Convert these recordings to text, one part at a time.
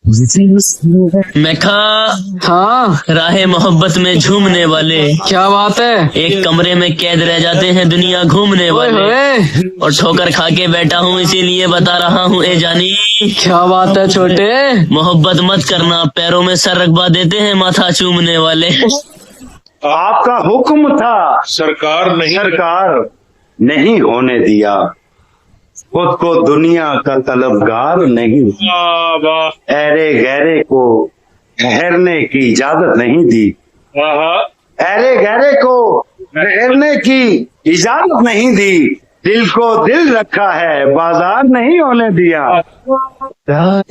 मैं हाँ, राहे मोहब्बत में झूमने वाले क्या बात है। एक कमरे में कैद रह जाते हैं दुनिया घूमने ओए वाले। होए, और ठोकर खा के बैठा हूँ इसीलिए बता रहा हूँ ए जानी, क्या बात है छोटे। मोहब्बत मत करना, पैरों में सर रखवा देते हैं माथा चूमने वाले। आपका हुक्म था, सरकार नहीं होने दिया, खुद को दुनिया का तलबगार नहीं, ऐरे गहरे को ठहरने की इजाजत नहीं दी, ऐरे गहरे को ठहरने की इजाजत नहीं दी, दिल को दिल रखा है बाजार नहीं होने दिया।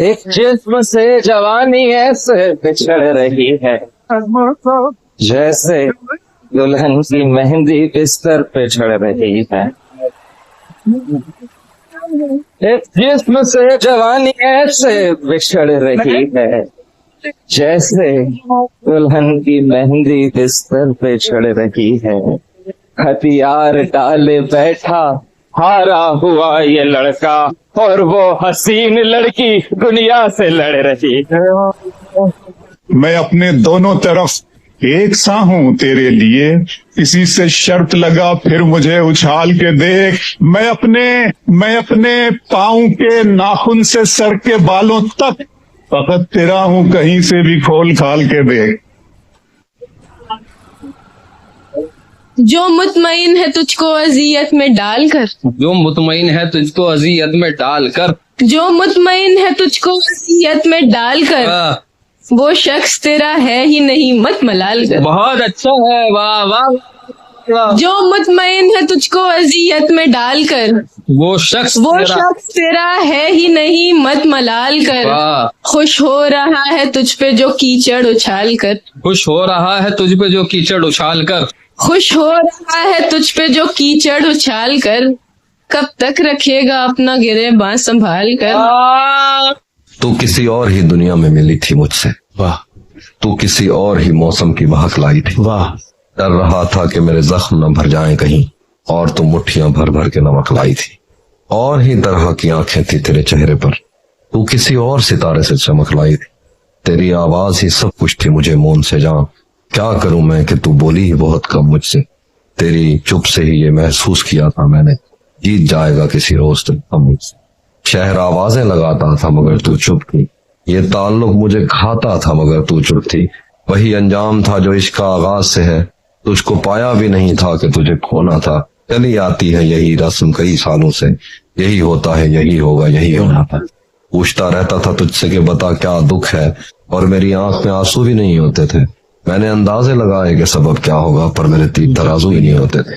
एक जिस्म से जवानी ऐसे बिछड़ रही है, जैसे दुल्हन की मेहंदी बिस्तर पे चढ़ रही है। एक जिस्म से जवानी ऐसे बिछड़ रही है, जैसे दुल्हन की मेहंदी बिस्तर पे चढ़ रही है। हथियार डाले बैठा हारा हुआ ये लड़का, और वो हसीन लड़की दुनिया से लड़ रही है। मैं अपने दोनों तरफ एक सा हूँ तेरे लिए, किसी से शर्त लगा फिर मुझे उछाल के देख। मैं अपने पाँव के नाखून से सर के बालों तक फकत तेरा हूँ, कहीं से भी खोल खाल के देख। जो मुतमईन है तुझको अजियत में डालकर, जो मुतमईन है तुझको अजियत में डालकर, जो मुतमईन है तुझको अजियत में डालकर, वो शख्स तेरा है ही नहीं मत मलाल कर। बहुत अच्छा है, वाह वाह। जो मुतमईन है तुझको अजियत में डालकर, वो शख्स तेरा है ही नहीं मत मलाल कर। खुश हो रहा है तुझ पे जो कीचड़ उछाल कर, खुश हो रहा है तुझ पे जो कीचड़ उछाल कर, खुश हो रहा है तुझ पे जो कीचड़ उछाल कर। कब तक रखेगा अपना गिरेबान संभाल कर। तू किसी और ही दुनिया में मिली थी मुझसे, वाह। तू किसी और ही मौसम की महक लाई थी, वाह। डर रहा था कि मेरे जख्म न भर जाएं कहीं, और तू मुट्ठियां भर भर के नमक लाई थी। और ही तरह की आंखें थी तेरे चेहरे पर, तू किसी और सितारे से चमक लाई थी। तेरी आवाज ही सब कुछ थी मुझे मौन से जान। क्या करूं मैं कि तू बोली ही बहुत कम मुझसे। तेरी चुप से ही ये महसूस किया था मैंने, जीत जाएगा किसी रोज तक मुझसे। शहर आवाजें लगाता था मगर तू चुप थी, ये ताल्लुक मुझे खाता था मगर तू चुप थी। वही अंजाम था जो इश्क का आगाज से है, तुझको पाया भी नहीं था कि तुझे खोना था। चली आती है यही रस्म कई सालों से, यही होता है यही होगा यही होना था। पूछता रहता था तुझसे कि बता क्या दुख है, और मेरी आंख में आंसू भी नहीं होते थे। मैंने अंदाजे लगाए कि सबब क्या होगा, पर मेरे तीर तराजू ही नहीं होते थे।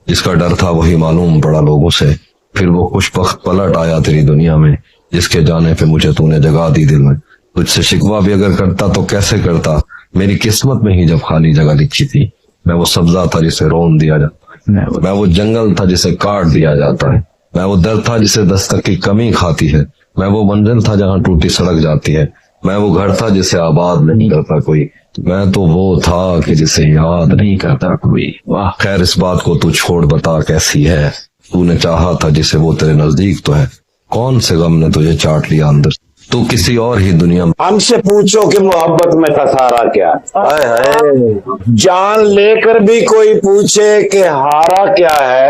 जिसका डर था वही मालूम पड़ा लोगों से, फिर वो खुशबख्त पलट आया तेरी दुनिया में, जिसके जाने पे मुझे तूने जगह दी दिल में। तुझसे शिकवा भी अगर करता तो कैसे करता, मेरी किस्मत में ही जब खाली जगह लिखी थी। मैं वो सब्जा था जिसे रोन दिया जाता है, मैं वो जंगल था जिसे काट दिया जाता है, मैं वो दर था जिसे दस्तक की कमी खाती है, मैं वो मंजिल था जहाँ टूटी सड़क जाती है, मैं वो घर था जिसे आबाद नहीं करता कोई, मैं तो वो था कि जिसे याद नहीं करता कोई। वाह। खैर इस बात को तू छोड़, बता कैसी है। तूने चाहा था जिसे वो तेरे नजदीक तो है, कौन से गम ने तुझे चाट लिया अंदर। तू किसी और ही दुनिया में। हमसे पूछो कि मोहब्बत में खसारा क्या है, जान लेकर भी कोई पूछे कि हारा क्या है।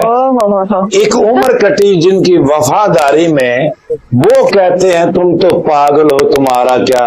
एक उम्र कटी जिनकी वफादारी में, वो कहते हैं तुम तो पागल हो तुम्हारा क्या।